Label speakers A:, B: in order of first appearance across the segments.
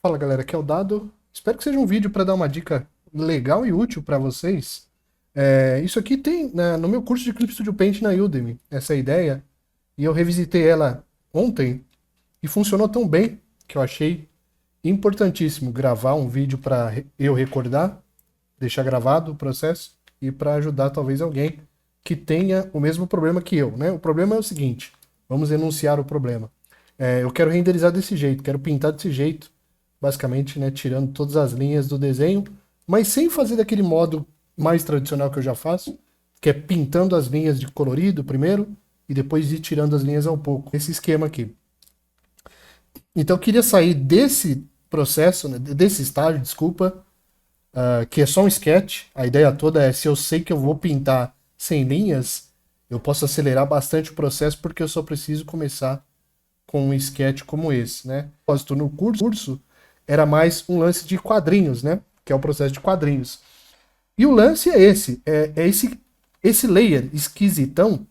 A: Fala galera, aqui é o Dado. Espero que seja um vídeo para dar uma dica legal e útil para vocês. Isso aqui tem no meu curso de Clip Studio Paint na Udemy, essa é a ideia. E eu revisitei ela ontem e funcionou tão bem que eu achei importantíssimo gravar um vídeo para eu recordar, deixar gravado o processo e para ajudar talvez alguém que tenha o mesmo problema que eu, né? O problema é o seguinte, vamos enunciar o problema. Eu quero renderizar desse jeito, quero pintar desse jeito, basicamente, né, tirando todas as linhas do desenho, mas sem fazer daquele modo mais tradicional que eu já faço, que é pintando as linhas de colorido primeiro e depois ir tirando as linhas ao pouco. Esse esquema aqui. Então eu queria sair desse processo, né, desse estágio, desculpa, que é só um sketch. A ideia toda é, se eu sei que eu vou pintar sem linhas, eu posso acelerar bastante o processo porque eu só preciso começar com um sketch como esse, né? No curso era mais um lance de quadrinhos, né? Que é o processo de quadrinhos. E o lance é esse layer esquisitão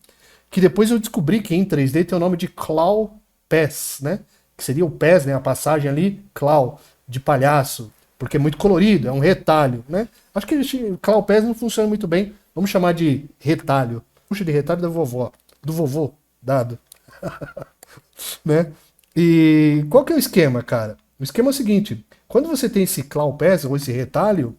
A: que depois eu descobri que em 3D tem o nome de Claw Pass, né? Que seria o pass, né? A passagem ali, Claw, de palhaço, porque é muito colorido, é um retalho, né? Acho que Claw Pass não funciona muito bem. Vamos chamar de retalho. Puxa de retalho da vovó, do vovô, dado, né? E qual que é o esquema, cara? O esquema é o seguinte: quando você tem esse claw pass ou esse retalho,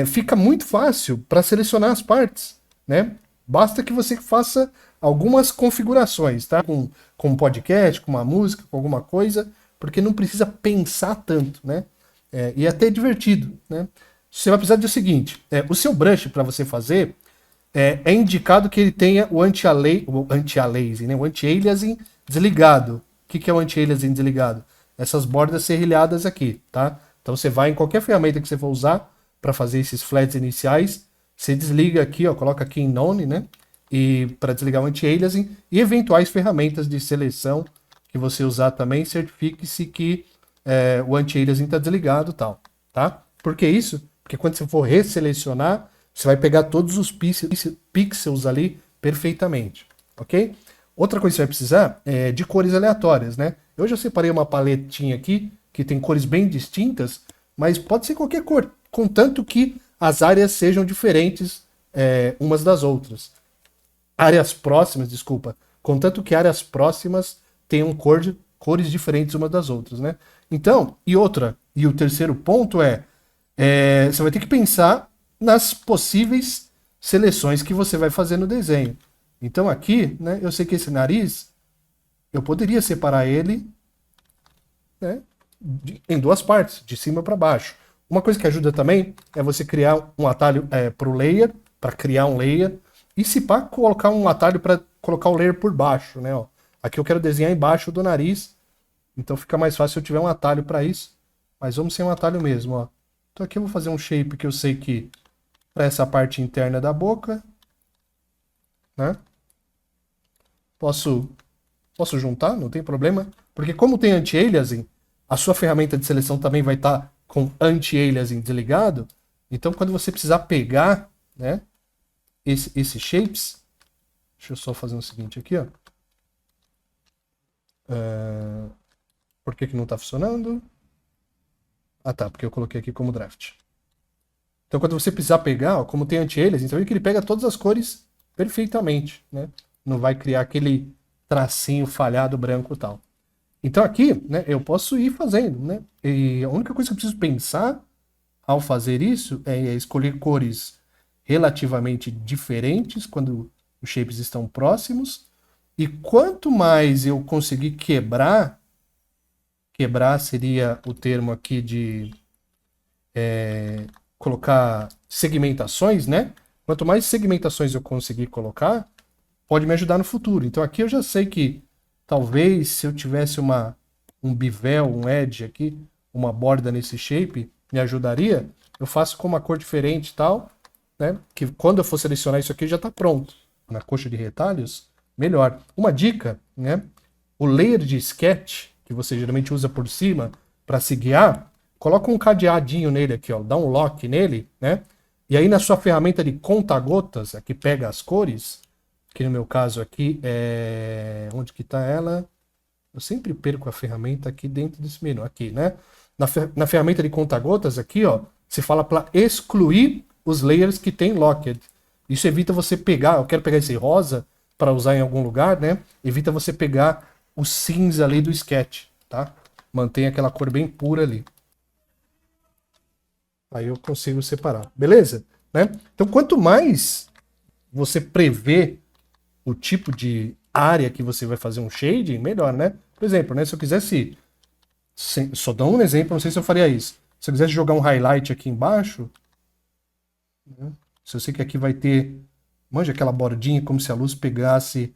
A: fica muito fácil para selecionar as partes, né? Basta que você faça algumas configurações, tá? Com um podcast, com uma música, com alguma coisa, porque não precisa pensar tanto, né? E é até divertido, né? Você vai precisar do seguinte: o seu brush para você fazer é indicado que ele tenha o anti-aliasing, né? O anti-aliasing desligado. O que é o anti-aliasing desligado? Essas bordas serrilhadas aqui, tá? Então você vai em qualquer ferramenta que você for usar para fazer esses flats iniciais, você desliga aqui, ó, coloca aqui em None, né? E para desligar o anti-aliasing e eventuais ferramentas de seleção que você usar também, certifique-se que o anti-aliasing está desligado, tal, tá? Por que isso? Porque quando você for resselecionar, você vai pegar todos os pixels ali perfeitamente, ok? Outra coisa que você vai precisar é de cores aleatórias, né? Eu já separei uma paletinha aqui que tem cores bem distintas, mas pode ser qualquer cor, contanto que as áreas sejam diferentes umas das outras. Áreas próximas, desculpa, contanto que áreas próximas tenham cores diferentes umas das outras, né? Então, e o terceiro ponto você vai ter que pensar nas possíveis seleções que você vai fazer no desenho. Então aqui, né, eu sei que esse nariz, eu poderia separar ele, né, em duas partes, de cima para baixo. Uma coisa que ajuda também é você criar um atalho para o layer, para criar um layer, e se pá, colocar um atalho para colocar o layer por baixo, né? Ó. Aqui eu quero desenhar embaixo do nariz, então fica mais fácil se eu tiver um atalho para isso. Mas vamos sem um atalho mesmo, ó. Então aqui eu vou fazer um shape que eu sei que para essa parte interna da boca, né? Posso juntar, não tem problema, porque como tem anti-aliasing, a sua ferramenta de seleção também vai estar com anti-aliasing desligado. Então quando você precisar pegar, né, esses shapes, deixa eu só fazer o seguinte aqui, ó. Por que não está funcionando? Ah tá, porque eu coloquei aqui como draft. Então quando você precisar pegar, ó, como tem anti-aliasing, então ele pega todas as cores perfeitamente, né? Não vai criar aquele tracinho falhado branco e tal. Então aqui, né, eu posso ir fazendo, né? E a única coisa que eu preciso pensar ao fazer isso é escolher cores relativamente diferentes quando os shapes estão próximos. E quanto mais eu conseguir quebrar seria o termo aqui de colocar segmentações, né? Quanto mais segmentações eu conseguir colocar, pode me ajudar no futuro. Então aqui eu já sei que talvez se eu tivesse um bevel, um edge aqui, uma borda nesse shape, me ajudaria. Eu faço com uma cor diferente e tal, né? Que quando eu for selecionar isso aqui já está pronto. Na coxa de retalhos, melhor. Uma dica, né? O layer de sketch, que você geralmente usa por cima para se guiar, coloca um cadeadinho nele aqui, ó, dá um lock nele, né? E aí na sua ferramenta de conta-gotas, que pega as cores, que no meu caso aqui onde que está ela? Eu sempre perco a ferramenta aqui dentro desse menu, aqui, né? na ferramenta de conta-gotas aqui, ó, se fala para excluir os layers que tem locked. Isso evita você pegar, eu quero pegar esse rosa para usar em algum lugar, né? Evita você pegar o cinza ali do sketch, tá? Mantém aquela cor bem pura ali. Aí eu consigo separar, beleza? Né? Então, quanto mais você prevê o tipo de área que você vai fazer um shading, melhor, né? Por exemplo, né, se eu quisesse, só dou um exemplo, não sei se eu faria isso. Se eu quisesse jogar um highlight aqui embaixo, né, se eu sei que aqui vai ter, manja aquela bordinha como se a luz pegasse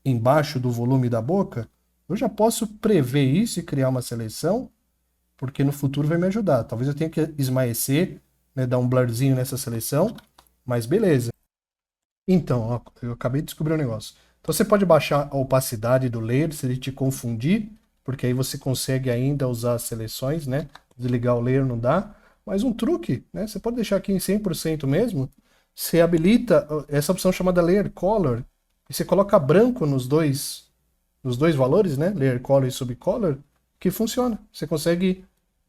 A: embaixo do volume da boca, eu já posso prever isso e criar uma seleção, porque no futuro vai me ajudar. Talvez eu tenha que esmaecer, né, dar um blurzinho nessa seleção, mas beleza. Então, ó, eu acabei de descobrir um negócio. Então você pode baixar a opacidade do layer se ele te confundir, porque aí você consegue ainda usar as seleções, né? Desligar o layer não dá. Mas um truque, né? Você pode deixar aqui em 100% mesmo. Você habilita essa opção chamada Layer Color e você coloca branco nos dois valores, né? Layer Color e Subcolor, que funciona. Você consegue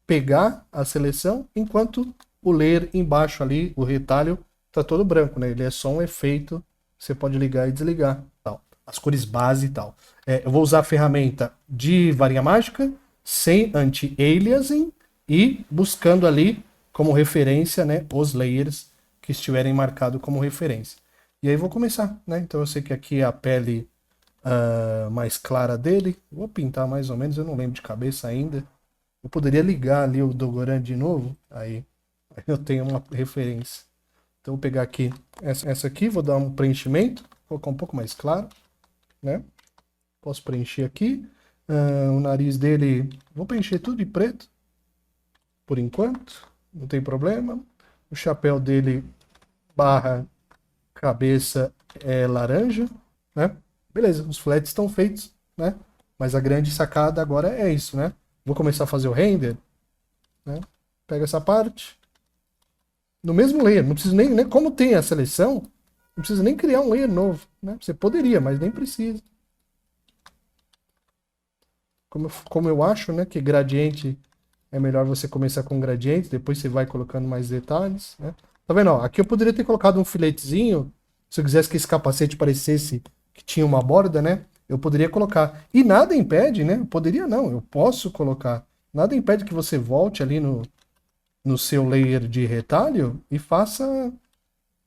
A: pegar a seleção enquanto o layer embaixo ali, o retalho, tá todo branco, né? Ele é só um efeito, você pode ligar e desligar, tal. As cores base e tal. Eu vou usar a ferramenta de varinha mágica, sem anti-aliasing e buscando ali como referência, né, os layers que estiverem marcados como referência. E aí vou começar, né? Então eu sei que aqui é a pele mais clara dele. Vou pintar mais ou menos, eu não lembro de cabeça ainda. Eu poderia ligar ali o Dogoran de novo, aí eu tenho uma referência. Então vou pegar aqui essa aqui, vou dar um preenchimento, colocar um pouco mais claro, né? Posso preencher aqui. O nariz dele, vou preencher tudo de preto, por enquanto, não tem problema. O chapéu dele barra cabeça é laranja, né? Beleza, os flats estão feitos, né? Mas a grande sacada agora é isso, né? Vou começar a fazer o render, né? Pega essa parte. No mesmo layer, não preciso nem como tem a seleção, não precisa nem criar um layer novo, né? Você poderia, mas nem precisa. Como eu acho, né, que gradiente é melhor você começar com gradiente, depois você vai colocando mais detalhes, né? Tá vendo? Ó, aqui eu poderia ter colocado um filetezinho, se eu quisesse que esse capacete parecesse que tinha uma borda, né? Eu poderia colocar. E nada impede, né? Eu poderia não, eu posso colocar. Nada impede que você volte ali no seu layer de retalho e faça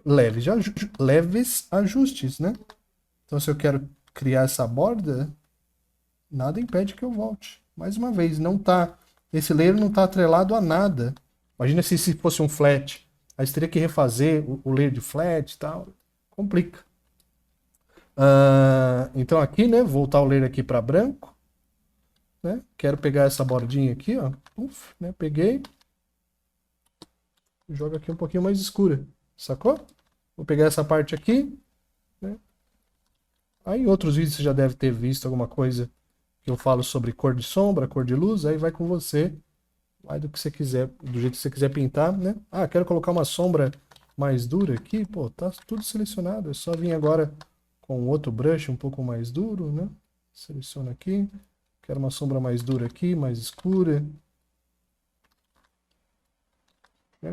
A: leves ajustes, né? Então se eu quero criar essa borda, nada impede que eu volte. Mais uma vez, esse layer não está atrelado a nada. Imagina se fosse um flat. Aí você teria que refazer o layer de flat e tal. Complica. Então aqui, né, voltar o layer aqui para branco. Né? Quero pegar essa bordinha aqui, ó. Uf, né, peguei. Joga aqui um pouquinho mais escura. Sacou? Vou pegar essa parte aqui. Né? Aí em outros vídeos você já deve ter visto alguma coisa que eu falo sobre cor de sombra, cor de luz, aí vai com você, vai do que você quiser, do jeito que você quiser pintar, né? Ah, quero colocar uma sombra mais dura aqui, pô, tá tudo selecionado, é só vir agora com outro brush um pouco mais duro, né? Seleciono aqui, quero uma sombra mais dura aqui, mais escura.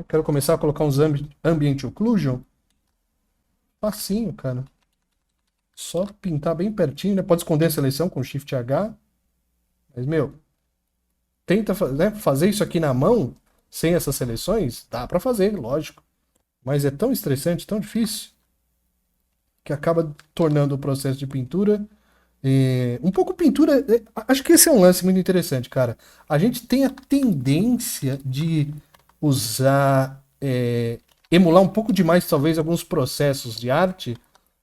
A: Quero começar a colocar uns Ambient Occlusion. Facinho, cara. Só pintar bem pertinho, né? Pode esconder a seleção com Shift H. Mas, meu, tenta né, fazer isso aqui na mão, sem essas seleções. Dá pra fazer, lógico. Mas é tão estressante, tão difícil, que acaba tornando o processo de pintura um pouco pintura. Acho que esse é um lance muito interessante, cara. A gente tem a tendência de usar, emular um pouco demais, talvez, alguns processos de arte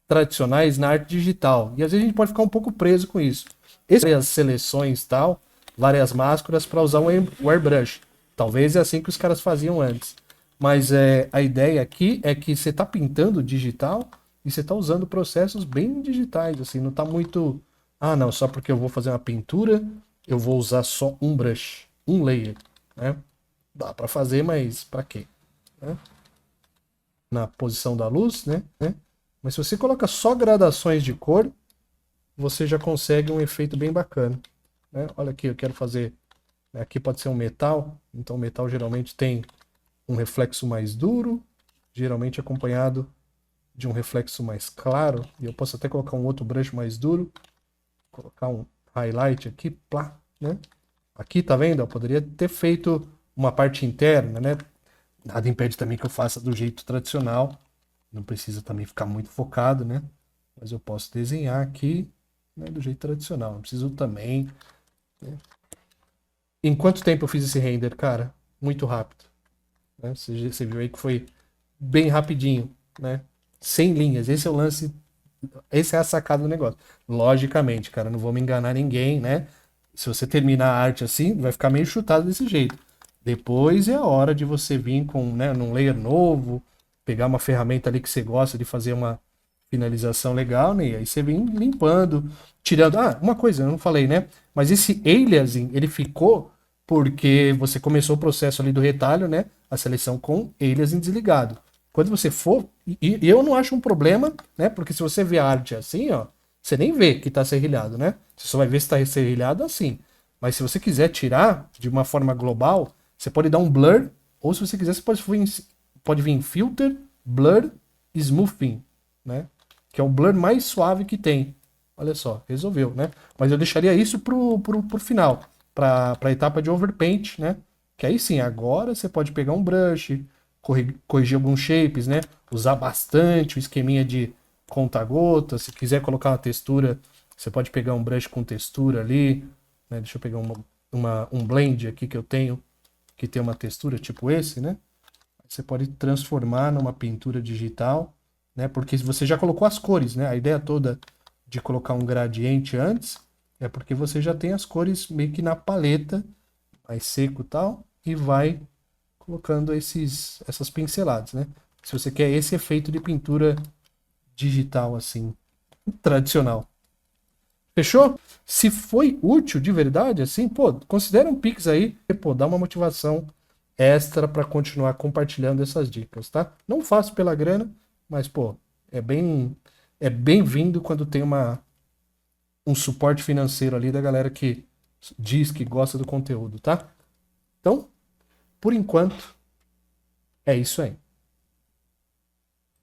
A: tradicionais na arte digital. E às vezes a gente pode ficar um pouco preso com isso. Várias seleções tal, várias máscaras para usar o airbrush. Talvez é assim que os caras faziam antes. Mas a ideia aqui é que você está pintando digital e você está usando processos bem digitais, assim, não está muito... Ah, não, só porque eu vou fazer uma pintura, eu vou usar só um brush, um layer, né? Dá para fazer, mas para quê? Né? Na posição da luz, né? Mas se você coloca só gradações de cor, você já consegue um efeito bem bacana. Né? Olha aqui, eu quero fazer Aqui pode ser um metal, então o metal geralmente tem um reflexo mais duro, geralmente acompanhado de um reflexo mais claro. E eu posso até colocar um outro brush mais duro, colocar um highlight aqui, plá, né? Aqui, tá vendo? Eu poderia ter feito uma parte interna, né? Nada impede também que eu faça do jeito tradicional. Não precisa também ficar muito focado, né? Mas eu posso desenhar aqui, né, do jeito tradicional. Não preciso também. Né? Em quanto tempo eu fiz esse render, cara? Muito rápido. Né? Você viu aí que foi bem rapidinho, né? Sem linhas. Esse é o lance. Essa é a sacada do negócio. Logicamente, cara, não vou me enganar ninguém, né? Se você terminar a arte assim, vai ficar meio chutado desse jeito. Depois é a hora de você vir com, né, num layer novo, pegar uma ferramenta ali que você gosta de fazer uma finalização legal, né? E aí você vem limpando, tirando. Ah, uma coisa, eu não falei, né? Mas esse aliasing, ele ficou porque você começou o processo ali do retalho, né? A seleção com aliasing desligado. Quando você for, e eu não acho um problema, né? Porque se você vê a arte assim, ó, você nem vê que tá serrilhado, né? Você só vai ver se tá serrilhado assim. Mas se você quiser tirar de uma forma global, você pode dar um blur, ou se você quiser, você pode vir em filter, blur, smoothing, né? Que é o blur mais suave que tem. Olha só, resolveu, né? Mas eu deixaria isso pro final, para a etapa de overpaint, né? Que aí sim, agora você pode pegar um brush, corrigir alguns shapes, né? Usar bastante o esqueminha de conta-gota. Se quiser colocar uma textura, você pode pegar um brush com textura ali, né? Deixa eu pegar um blend aqui que eu tenho, que tem uma textura tipo esse, né? Você pode transformar numa pintura digital, né? Porque você já colocou as cores, né? A ideia toda de colocar um gradiente antes é porque você já tem as cores meio que na paleta, mais seco e tal, e vai colocando essas pinceladas, né? Se você quer esse efeito de pintura digital assim, tradicional. Fechou? Se foi útil de verdade, assim, pô, considera um Pix aí, pô, dá uma motivação extra para continuar compartilhando essas dicas, tá? Não faço pela grana, mas, pô, é bem-vindo quando tem um suporte financeiro ali da galera que diz que gosta do conteúdo, tá? Então, por enquanto, é isso aí.